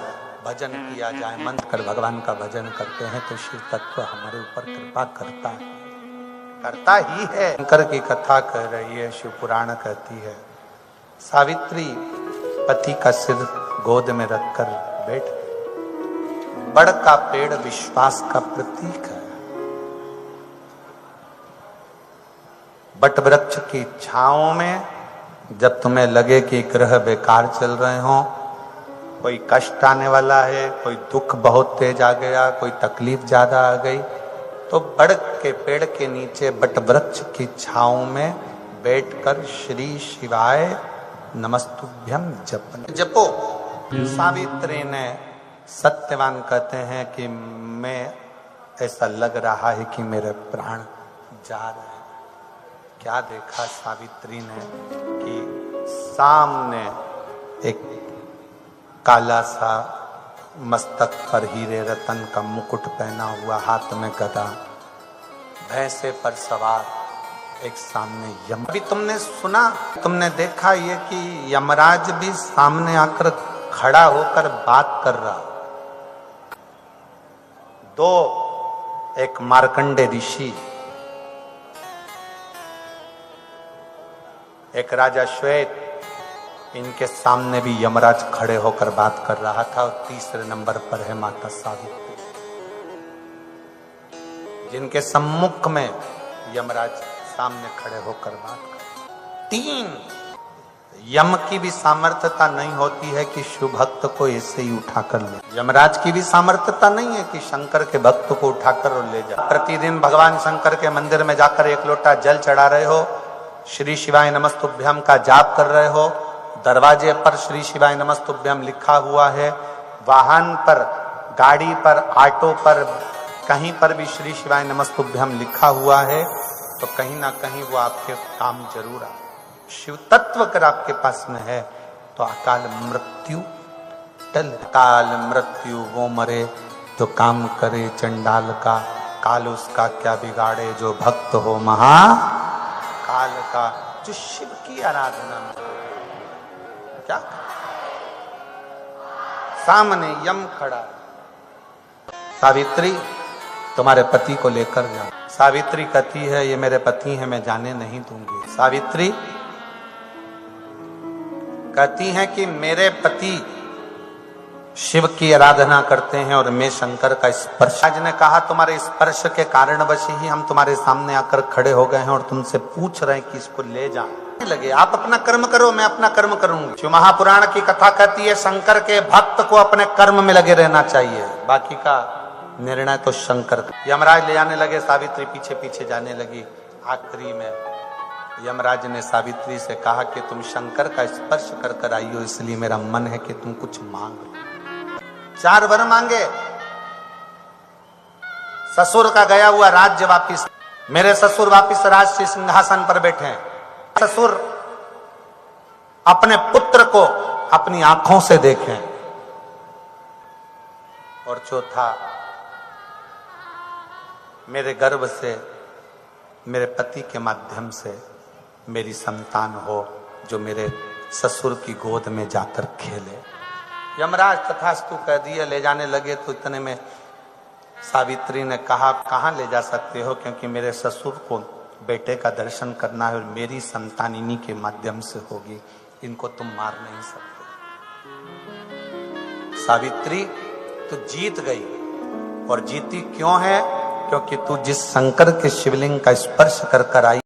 भजन किया जाए, मंत्र कर भगवान का भजन करते हैं तो शिव तत्व हमारे ऊपर कृपा करता है, करता ही है। शंकर की कथा कह रही है, शिव पुराण कहती है, सावित्री पति का सिर गोद में रखकर बैठ गई। बड़ का पेड़ विश्वास का प्रतीक है। बट वृक्ष की छांव में जब तुम्हें लगे कि ग्रह बेकार चल रहे हो, कोई कष्ट आने वाला है, कोई दुख बहुत तेज आ गया, कोई तकलीफ ज्यादा आ गई, तो बड़ के पेड़ के नीचे बट वृक्ष की छांव में बैठकर श्री शिवाय नमस्तुभ्यम जपो। सावित्री ने, सत्यवान कहते हैं कि मैं ऐसा लग रहा है कि मेरे प्राण जा रहे हैं। क्या देखा सावित्री ने कि सामने एक काला सा मस्तक पर हीरे रतन का मुकुट पहना हुआ, हाथ में गदा, भैंसे पर सवार एक सामने यम। अभी तुमने सुना, तुमने देखा ये कि यमराज भी सामने आकर खड़ा होकर बात कर रहा। दो, एक मार्कंडे ऋषि, एक राजा श्वेत, इनके सामने भी यमराज खड़े होकर बात कर रहा था। और तीसरे नंबर पर है माता सावित्री, जिनके सम्मुख में यमराज सामने खड़े होकर बात कर। तीन, यम की भी सामर्थ्यता नहीं होती है कि शिव भक्त को ऐसे ही उठाकर ले। यमराज की भी सामर्थ्यता नहीं है कि शंकर के भक्त को उठाकर और ले जाए। प्रतिदिन भगवान शंकर के मंदिर में जाकर एक लोटा जल चढ़ा रहे हो, श्री शिवाय नमस्तुभ्यम का जाप कर रहे हो, दरवाजे पर श्री शिवाय नमस्तुभ्यम लिखा हुआ है, वाहन पर, गाड़ी पर, ऑटो पर, कहीं पर भी श्री शिवाय नमस्तुभ्यम लिखा हुआ है, तो कहीं ना कहीं वो आपके काम जरूर आ। शिव तत्व अगर आपके पास में है तो अकाल मृत्यु टल। काल मृत्यु वो मरे तो काम करे चंडाल का, काल उसका क्या बिगाड़े जो भक्त हो महाकाल का। जो शिव की आराधना में क्या सामने यम खड़ा, सावित्री तुम्हारे पति को लेकर जाओ। सावित्री कहती है ये मेरे पति हैं, मैं जाने नहीं दूंगी। सावित्री कहती हैं कि मेरे पति शिव की आराधना करते हैं और मैं शंकर का स्पर्श। आज ने कहा तुम्हारे स्पर्श के कारणवश ही हम तुम्हारे सामने आकर खड़े हो गए हैं और तुमसे पूछ रहे हैं कि इसको ले जाओ। लगे आप अपना कर्म करो, मैं अपना कर्म करूंगी। शिव महापुराण की कथा कहती है शंकर के भक्त को अपने कर्म में लगे रहना चाहिए, बाकी का निर्णय तो शंकर का। यमराज ले जाने लगे, सावित्री पीछे पीछे जाने लगी। आखिरी में यमराज ने सावित्री से कहा कि तुम शंकर का स्पर्श कर कर आई हो, इसलिए मेरा मन है कि तुम कुछ मांग लो। 4 वर मांगे। ससुर का गया हुआ राज्य वापिस, मेरे ससुर वापिस राज सिंहासन पर बैठे हैं। ससुर अपने पुत्र को अपनी आंखों से देखें। और चौथा, मेरे गर्भ से मेरे पति के माध्यम से मेरी संतान हो जो मेरे ससुर की गोद में जाकर खेले। यमराज तथास्तु कह दिए, ले जाने लगे। तो इतने में सावित्री ने कहा कहां ले जा सकते हो, क्योंकि मेरे ससुर को बेटे का दर्शन करना है और मेरी संतान इन्हीं के माध्यम से होगी, इनको तुम मार नहीं सकते। सावित्री तो जीत गई, और जीती क्यों है? क्योंकि तू जिस शंकर के शिवलिंग का स्पर्श कर कर आई